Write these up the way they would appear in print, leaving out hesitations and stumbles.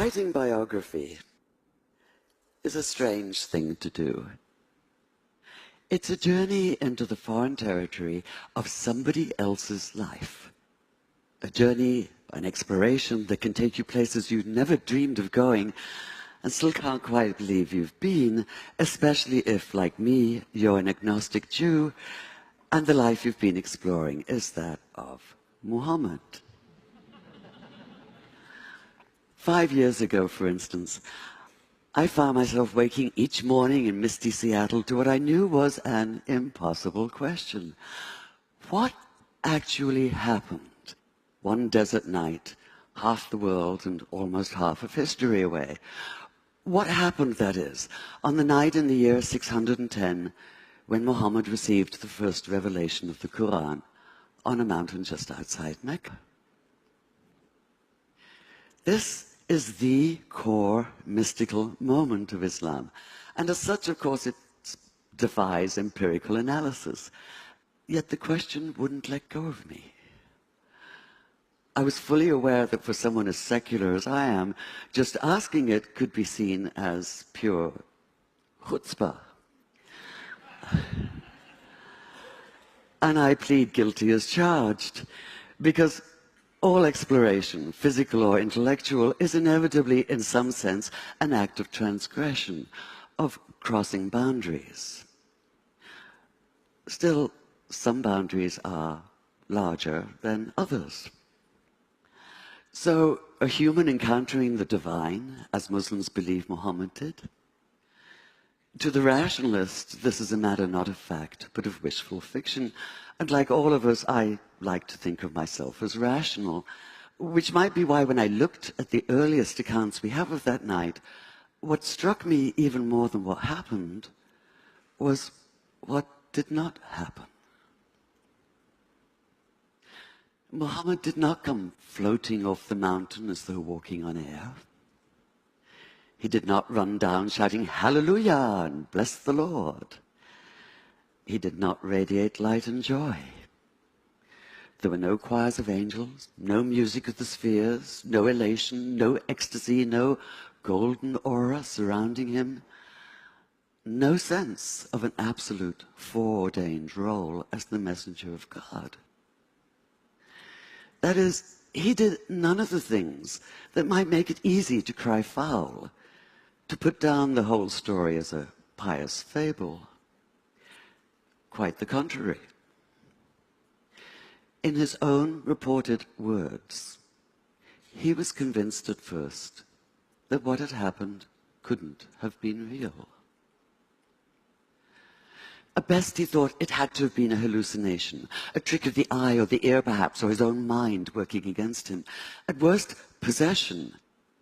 Writing biography is a strange thing to do. It's a journey into the foreign territory of somebody else's life. A journey, an exploration that can take you places you never dreamed of going and still can't quite believe you've been, especially if, like me, you're an agnostic Jew and the life you've been exploring is that of Muhammad. 5 years ago, for instance, I found myself waking each morning in misty Seattle to what I knew was an impossible question. What actually happened one desert night, half the world and almost half of history away? What happened, that is, on the night in the year 610 when Muhammad received the first revelation of the Quran on a mountain just outside Mecca? This is the core mystical moment of Islam. And as such, of course, it defies empirical analysis. Yet the question wouldn't let go of me. I was fully aware that for someone as secular as I am, just asking it could be seen as pure chutzpah. And I plead guilty as charged, because all exploration, physical or intellectual, is inevitably, in some sense, an act of transgression, of crossing boundaries. Still, some boundaries are larger than others. So, a human encountering the divine, as Muslims believe Muhammad did? To the rationalist, this is a matter not of fact, but of wishful fiction. And like all of us, I like to think of myself as rational, which might be why when I looked at the earliest accounts we have of that night, what struck me even more than what happened was what did not happen. Muhammad did not come floating off the mountain as though walking on air. He did not run down shouting, "Hallelujah," and "Bless the Lord." He did not radiate light and joy. There were no choirs of angels, no music of the spheres, no elation, no ecstasy, no golden aura surrounding him, no sense of an absolute foreordained role as the messenger of God. That is, he did none of the things that might make it easy to cry foul, to put down the whole story as a pious fable. Quite the contrary. In his own reported words, he was convinced at first that what had happened couldn't have been real. At best, he thought it had to have been a hallucination, a trick of the eye or the ear perhaps, or his own mind working against him. At worst, possession,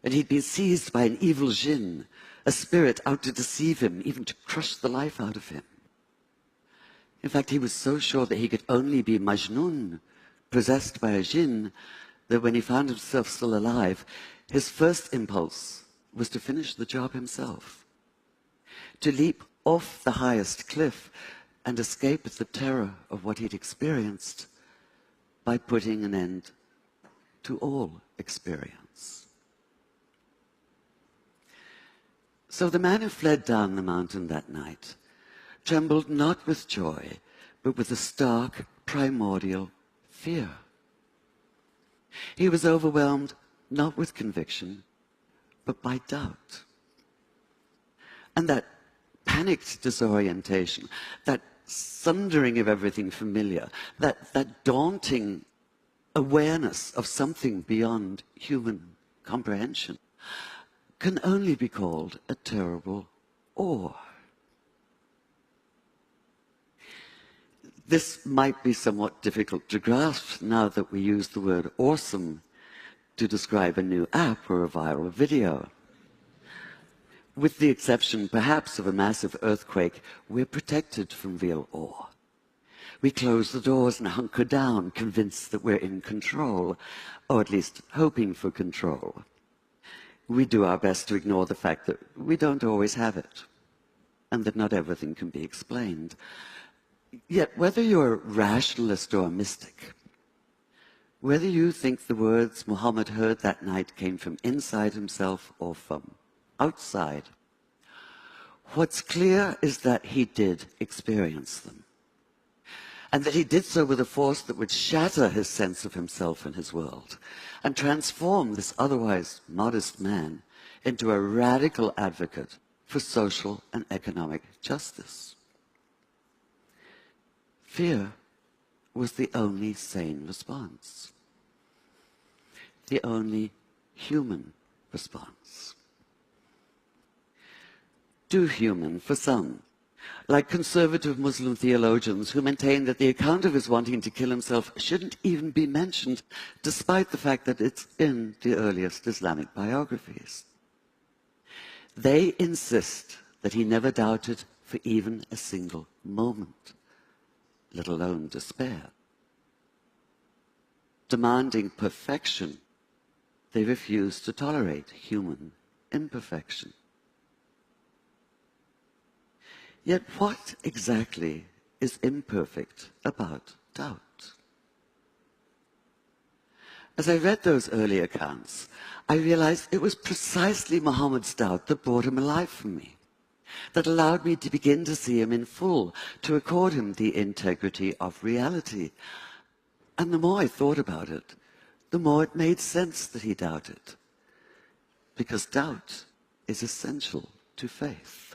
and he'd been seized by an evil jinn, a spirit out to deceive him, even to crush the life out of him. In fact, he was so sure that he could only be Majnun, possessed by a jinn, that when he found himself still alive, his first impulse was to finish the job himself, to leap off the highest cliff and escape the terror of what he'd experienced by putting an end to all experience. So the man who fled down the mountain that night trembled not with joy, but with a stark, primordial fear. He was overwhelmed not with conviction, but by doubt. And that panicked disorientation, that sundering of everything familiar, that daunting awareness of something beyond human comprehension, can only be called a terrible awe. This might be somewhat difficult to grasp now that we use the word awesome to describe a new app or a viral video. With the exception, perhaps, of a massive earthquake, we're protected from real awe. We close the doors and hunker down, convinced that we're in control, or at least hoping for control. We do our best to ignore the fact that we don't always have it, and that not everything can be explained. Yet, whether you're a rationalist or a mystic, whether you think the words Muhammad heard that night came from inside himself or from outside, what's clear is that he did experience them, and that he did so with a force that would shatter his sense of himself and his world, and transform this otherwise modest man into a radical advocate for social and economic justice. Fear was the only sane response, the only human response. Too human for some, like conservative Muslim theologians who maintain that the account of his wanting to kill himself shouldn't even be mentioned, despite the fact that it's in the earliest Islamic biographies. They insist that he never doubted for even a single moment, let alone despair. Demanding perfection, they refuse to tolerate human imperfection. Yet what exactly is imperfect about doubt? As I read those early accounts, I realized it was precisely Muhammad's doubt that brought him alive for me, that allowed me to begin to see him in full, to accord him the integrity of reality. And the more I thought about it, the more it made sense that he doubted, because doubt is essential to faith.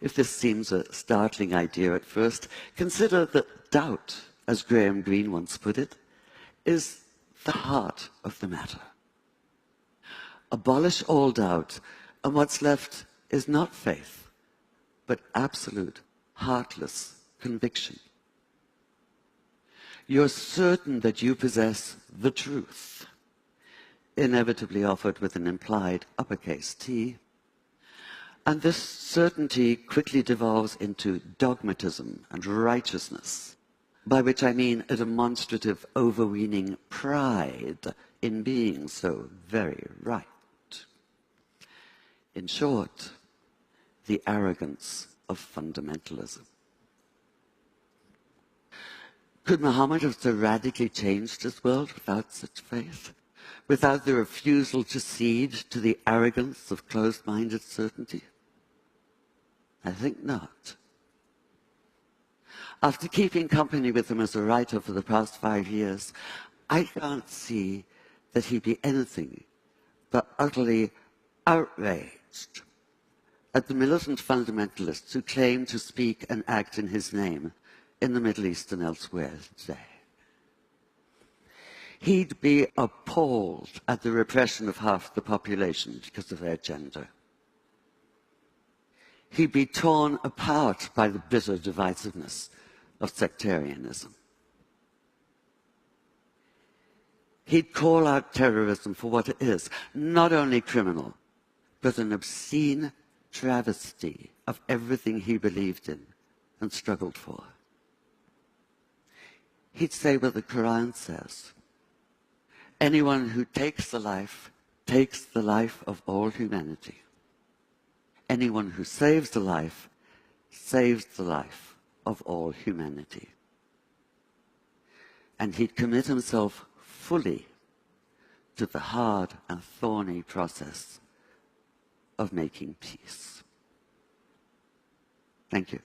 If this seems a startling idea at first, consider that doubt, as Graham Greene once put it, is the heart of the matter. Abolish all doubt, and what's left is not faith, but absolute, heartless conviction. You're certain that you possess the truth, inevitably offered with an implied uppercase T, and this certainty quickly devolves into dogmatism and righteousness, by which I mean a demonstrative, overweening pride in being so very right. In short, the arrogance of fundamentalism. Could Muhammad have so radically changed his world without such faith? Without the refusal to cede to the arrogance of closed-minded certainty? I think not. After keeping company with him as a writer for the past 5 years, I can't see that he'd be anything but utterly outraged at the militant fundamentalists who claim to speak and act in his name in the Middle East and elsewhere today. He'd be appalled at the repression of half the population because of their gender. He'd be torn apart by the bitter divisiveness of sectarianism. He'd call out terrorism for what it is, not only criminal, but an obscene travesty of everything he believed in and struggled for. He'd say what the Quran says: anyone who takes the life of all humanity. Anyone who saves the life saves the life of all humanity. And he'd commit himself fully to the hard and thorny process of making peace. Thank you.